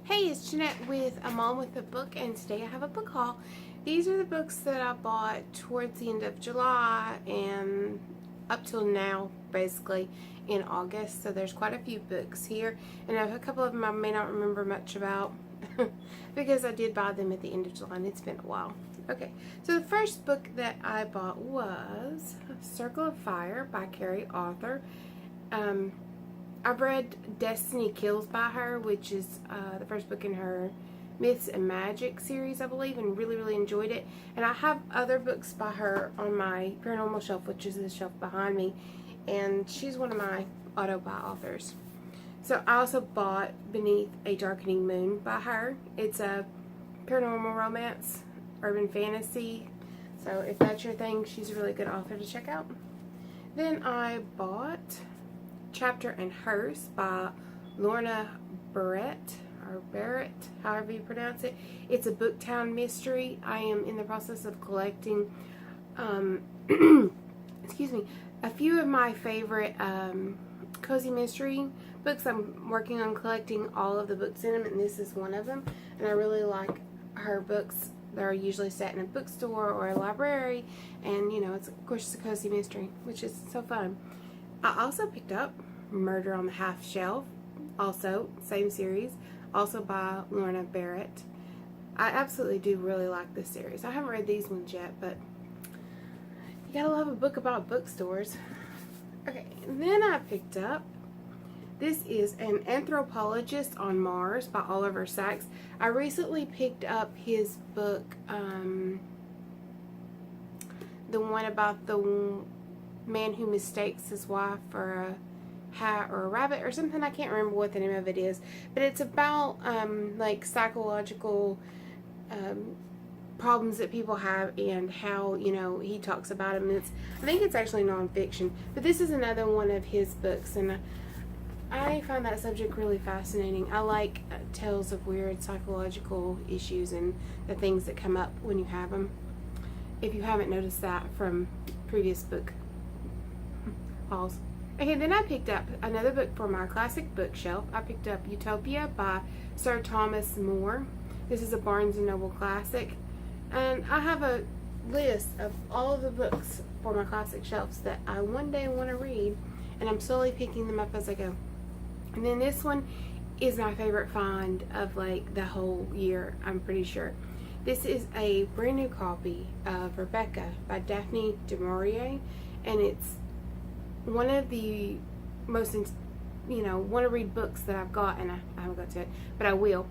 Hey, it's Jeanette with A Mom with a Book, and today I have a book haul. These are the books that I bought towards the end of July and up till now, basically, in August. So there's quite a few books here, and a couple of them I may not remember much about because I did buy them at the end of July, and it's been a while. Okay, so the first book that I bought was Circle of Fire by Carrie Arthur. I've read Destiny Kills by her, which is the first book in her Myths and Magic series, I believe, and really enjoyed it. And I have other books by her on my paranormal shelf, which is the shelf behind me, and she's one of my auto-buy authors. So I also bought Beneath a Darkening Moon by her. It's a paranormal romance, urban fantasy, so if that's your thing, she's a really good author to check out. Then I bought Chapter and Hearse by Lorna Barrett, or Barrett, however you pronounce it. It's a Booktown mystery. I am in the process of collecting, excuse me, a few of my favorite cozy mystery books. I'm working on collecting all of the books in them, and this is one of them. And I really like her books. They're usually set in a bookstore or a library, and you know, it's of course it's a cozy mystery, which is so fun. I also picked up Murder on the Half Shelf, also same series, also by Lorna Barrett. I absolutely do really like this series. I haven't read these ones yet, but you gotta love a book about bookstores. Okay, and then I picked up, this is An Anthropologist on Mars by Oliver Sacks. I recently picked up his book, the one about the man who mistakes his wife for a hat or a rabbit or something. I can't remember what the name of it is, but it's about like psychological problems that people have and how, you know, he talks about them. And I think it's actually nonfiction, but this is another one of his books, and I find that subject really fascinating. I like tales of weird psychological issues and the things that come up when you have them, if you haven't noticed that from previous book hauls. Okay, then I picked up another book for my classic bookshelf. I picked up Utopia by Sir Thomas More. This is a Barnes & Noble classic, and I have a list of all of the books for my classic shelves that I one day want to read, and I'm slowly picking them up as I go. And then this one is my favorite find of like the whole year, I'm pretty sure. This is a brand new copy of Rebecca by Daphne du Maurier, and it's one of the most, you know, want to read books that I've got, and I haven't got to it, but I will.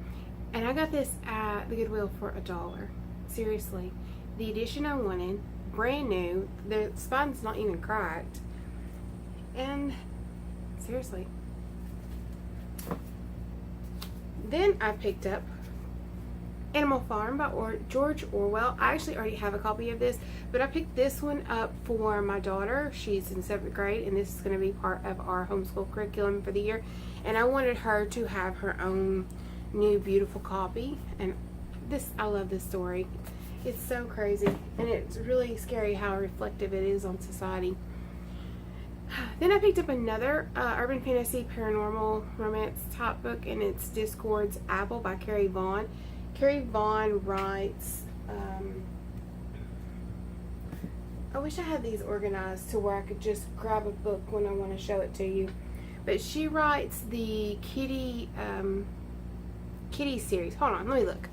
And I got this at the Goodwill for $1. Seriously, the edition I wanted, brand new. The spine's not even cracked, and seriously. Then I picked up Animal Farm by George Orwell. I actually already have a copy of this, but I picked this one up for my daughter. She's in 7th grade, and this is going to be part of our homeschool curriculum for the year. And I wanted her to have her own new beautiful copy. And this, I love this story. It's so crazy, and it's really scary how reflective it is on society. Then I picked up another urban fantasy paranormal romance type book, and it's Discord's Apple by Carrie Vaughn. Carrie Vaughn writes, I wish I had these organized to where I could just grab a book when I want to show it to you. But she writes the Kitty series. Hold on, let me look.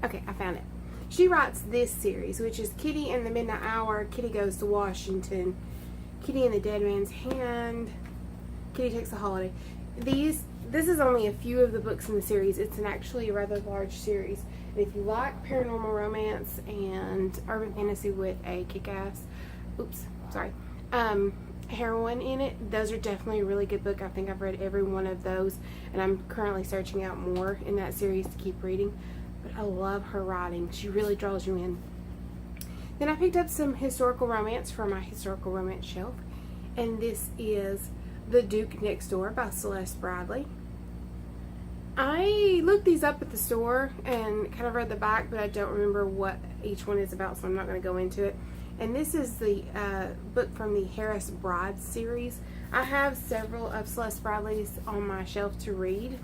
Okay, I found it. She writes this series, which is Kitty and the Midnight Hour, Kitty Goes to Washington, Kitty and the Dead Man's Hand, Kitty Takes a Holiday. This is only a few of the books in the series. It's actually a rather large series. And if you like paranormal romance and urban fantasy with a kick-ass, heroine in it, those are definitely a really good book. I think I've read every one of those, and I'm currently searching out more in that series to keep reading. But I love her writing. She really draws you in. Then I picked up some historical romance for my historical romance shelf, and this is The Duke Next Door by Celeste Bradley. I looked these up at the store and kind of read the back, but I don't remember what each one is about, so I'm not going to go into it. And this is the book from the Harris Bride series. I have several of Celeste Bradley's on my shelf to read.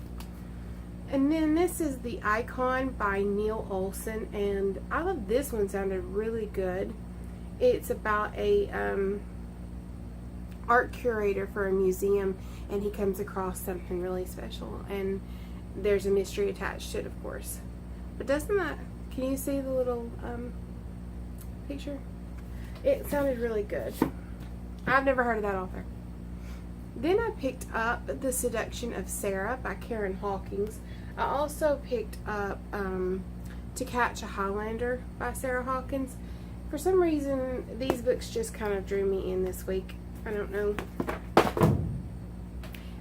And then this is The Icon by Neil Olson, and I love this one. Sounded really good. It's about a art curator for a museum, and he comes across something really special, and there's a mystery attached to it, of course. But doesn't that, can you see the little picture? It sounded really good. I've never heard of that author. Then I picked up The Seduction of Sarah by Karen Hawkins. I also picked up To Catch a Highlander by Sarah Hawkins. For some reason, these books just kind of drew me in this week. I don't know.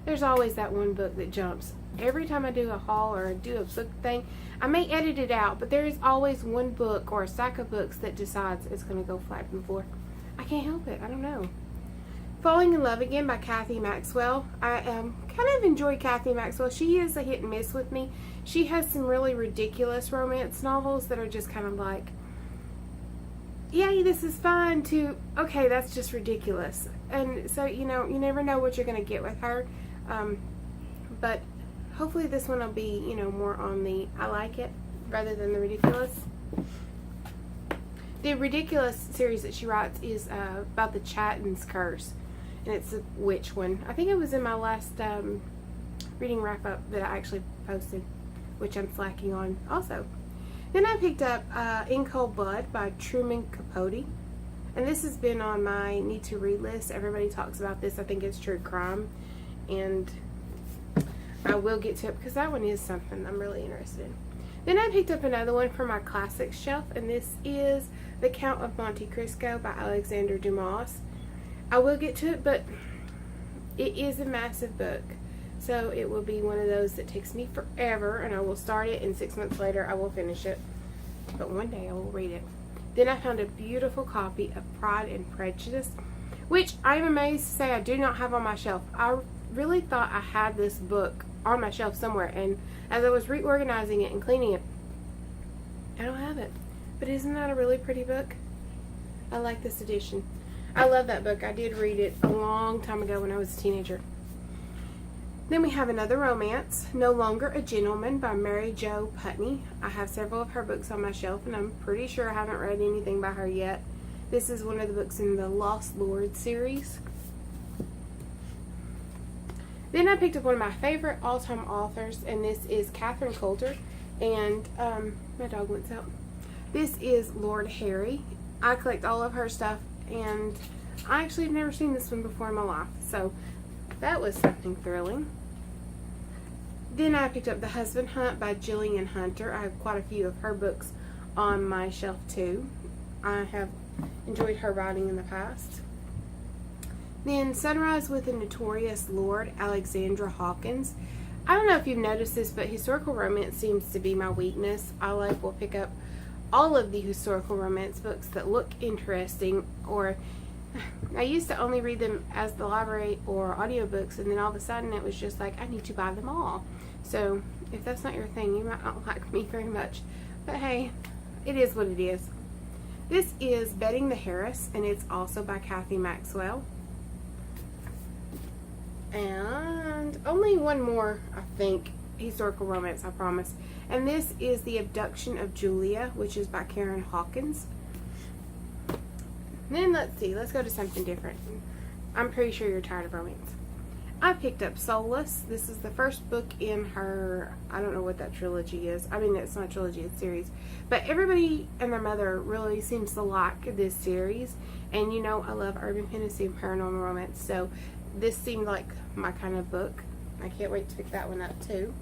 There's always that one book that jumps. Every time I do a haul or do a book thing, I may edit it out, but there is always one book or a stack of books that decides it's going to go flat on the floor. I can't help it. I don't know. Falling in Love Again by Kathy Maxwell. I kind of enjoy Kathy Maxwell. She is a hit and miss with me. She has some really ridiculous romance novels that are just kind of like, yay, this is fun, to, okay, that's just ridiculous. And so, you know, you never know what you're going to get with her. But hopefully this one will be, you know, more on the I like it rather than the ridiculous. The ridiculous series that she writes is about the Chatton's Curse. And it's a witch one. I think it was in my last reading wrap-up that I actually posted, which I'm slacking on also. Then I picked up In Cold Blood by Truman Capote. And this has been on my need to read list. Everybody talks about this. I think it's true crime. And I will get to it because that one is something I'm really interested in. Then I picked up another one from my classics shelf. And this is The Count of Monte Cristo by Alexander Dumas. I will get to it, but it is a massive book. So it will be one of those that takes me forever, and I will start it, and 6 months later I will finish it. But one day I will read it. Then I found a beautiful copy of Pride and Prejudice, which I am amazed to say I do not have on my shelf. I really thought I had this book on my shelf somewhere, and as I was reorganizing it and cleaning it, I don't have it. But isn't that a really pretty book? I like this edition. I love that book. I did read it a long time ago when I was a teenager. Then we have another romance, No Longer a Gentleman by Mary Jo Putney. I have several of her books on my shelf, and I'm pretty sure I haven't read anything by her yet. This is one of the books in the Lost Lord series. Then I picked up one of my favorite all-time authors, and this is Catherine Coulter. And my dog wants out. This is Lord Harry. I collect all of her stuff, and I actually have never seen this one before in my life, so that was something thrilling. Then I picked up The Husband Hunt by Gillian Hunter. I have quite a few of her books on my shelf too. I have enjoyed her writing in the past. Then Sunrise with a Notorious Lord, Alexandra Hawkins. I don't know if you've noticed this, but historical romance seems to be my weakness. I will pick up all of the historical romance books that look interesting, or I used to only read them as the library or audiobooks, and then all of a sudden it was just like, I need to buy them all. So if that's not your thing, you might not like me very much. But hey, it is what it is. This is Betting the Harris, and it's also by Kathy Maxwell. And only one more, I think, historical romance, I promise. And this is The Abduction of Julia, which is by Karen Hawkins. Then let's see, let's go to something different. I'm pretty sure you're tired of romance. I picked up Soulless. This is the first book in her, I don't know what that trilogy is. I mean, it's not a trilogy, it's a series. But everybody and their mother really seems to like this series. And you know, I love urban fantasy and paranormal romance, so this seemed like my kind of book. I can't wait to pick that one up too.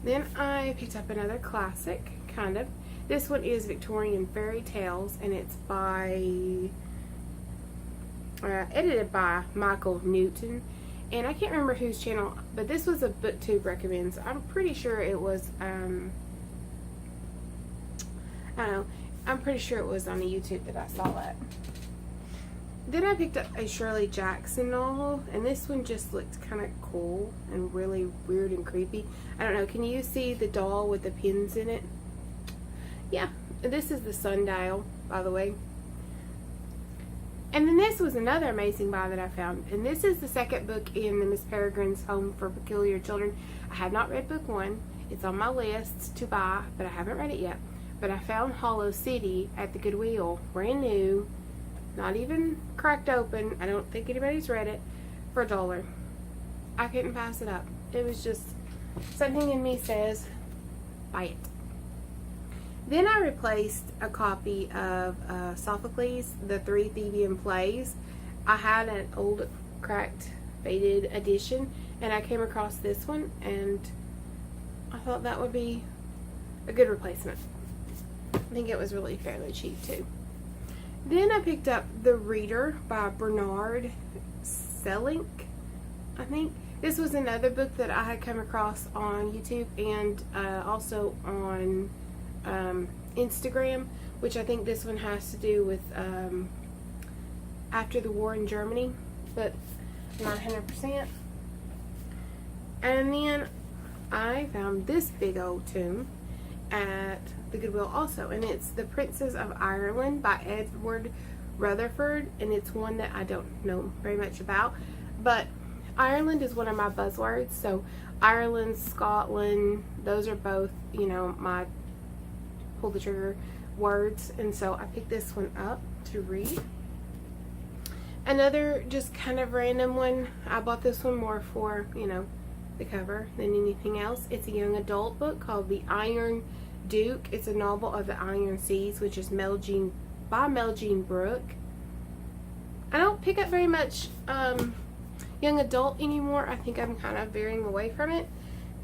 Then I picked up another classic, kind of. This one is Victorian Fairy Tales, and it's by edited by Michael Newton. And I can't remember whose channel, but this was a BookTube recommends. I'm pretty sure it was, I don't know, I'm pretty sure it was on the YouTube that I saw that. Then I picked up a Shirley Jackson novel, and this one just looked kind of cool and really weird and creepy. I don't know, can you see the doll with the pins in it? Yeah, this is The Sundial, by the way. And then this was another amazing buy that I found, and this is the second book in the Miss Peregrine's Home for Peculiar Children. I had not read book one, It's on my list to buy, but I haven't read it yet. But I found Hollow City at the Goodwill, brand new, not even cracked open. I don't think anybody's read it, for $1. I couldn't pass it up. It was just something in me says, buy it. Then I replaced a copy of Sophocles, the 3 Theban Plays. I had an old, cracked, faded edition, and I came across this one, and I thought that would be a good replacement. I think it was really fairly cheap too. Then I picked up The Reader by Bernard Selink, I think. This was another book that I had come across on YouTube and also on Instagram, which I think this one has to do with after the war in Germany, but not 100%. And then I found this big old tome at the Goodwill also, and it's The Princes of Ireland by Edward Rutherford, and it's one that I don't know very much about, but Ireland is one of my buzzwords. So Ireland, Scotland, those are both, you know, my pull the trigger words, and so I picked this one up to read. Another just kind of random one. I bought this one more for, you know, the cover than anything else. It's a young adult book called The Iron Duke. It's a novel of the Iron Seas, which is by Mel Jean Brooke. I don't pick up very much young adult anymore. I think I'm kind of veering away from it,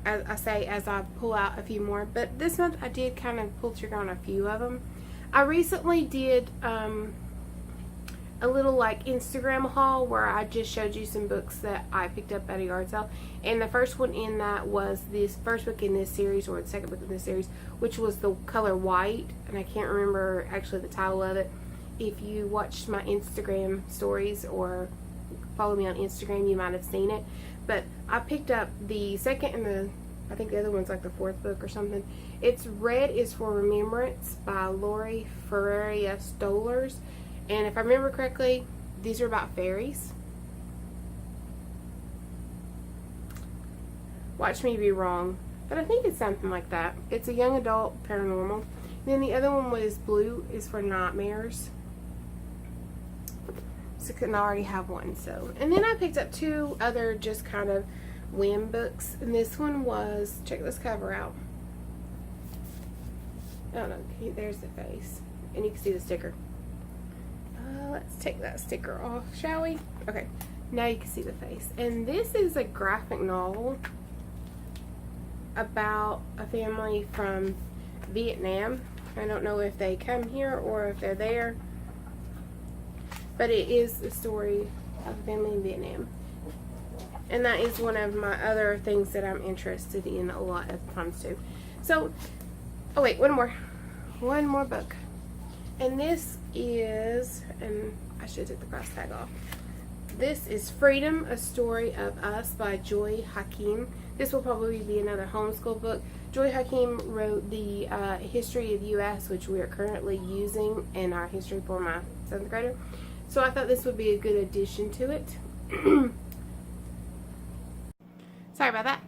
as I pull out a few more. But this month I did kind of pull trigger on a few of them. I recently did a little like Instagram haul where I just showed you some books that I picked up at a yard sale, and the first one in that was this first book in this series, or the second book in this series, which was The Color White, and I can't remember actually the title of it. If you watched my Instagram stories or follow me on Instagram, you might have seen it. But I picked up the second and I think the other one's like the 4th book or something. It's Red is for Remembrance by Lori Ferreira Stolers. And if I remember correctly, these are about fairies. Watch me be wrong, but I think it's something like that. It's a young adult paranormal. And then the other one was Blue is for Nightmares. So couldn't already have one. So, and then I picked up 2 other just kind of whim books, and this one was, check this cover out. Oh no, there's the face, and you can see the sticker. Let's take that sticker off, shall we? Okay, now you can see the face. And this is a graphic novel about a family from Vietnam. I don't know if they come here or if they're there, but it is the story of a family in Vietnam. And that is one of my other things that I'm interested in a lot of times too. So, oh wait, one more book. And this is, and I should take the price tag off. This is Freedom, A Story of Us by Joy Hakim. This will probably be another homeschool book. Joy Hakim wrote the History of U.S., which we are currently using in our history for my 7th grader. So I thought this would be a good addition to it. Sorry about that.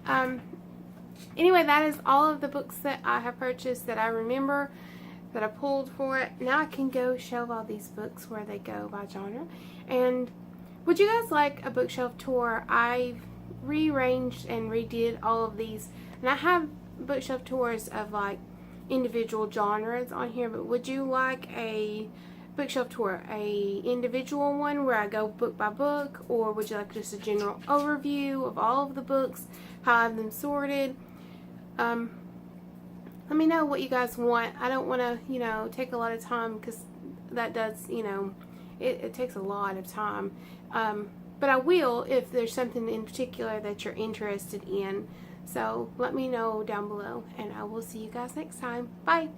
Anyway, that is all of the books that I have purchased that I remember that I pulled for it. Now I can go shelve all these books where they go by genre. And would you guys like a bookshelf tour? I've rearranged and redid all of these, and I have bookshelf tours of like individual genres on here, but would you like a bookshelf tour, a individual one where I go book by book, or would you like just a general overview of all of the books, how I have them sorted? Let me know what you guys want. I don't want to, you know, take a lot of time, because that does, you know, it takes a lot of time. But I will if there's something in particular that you're interested in. So let me know down below, and I will see you guys next time. Bye.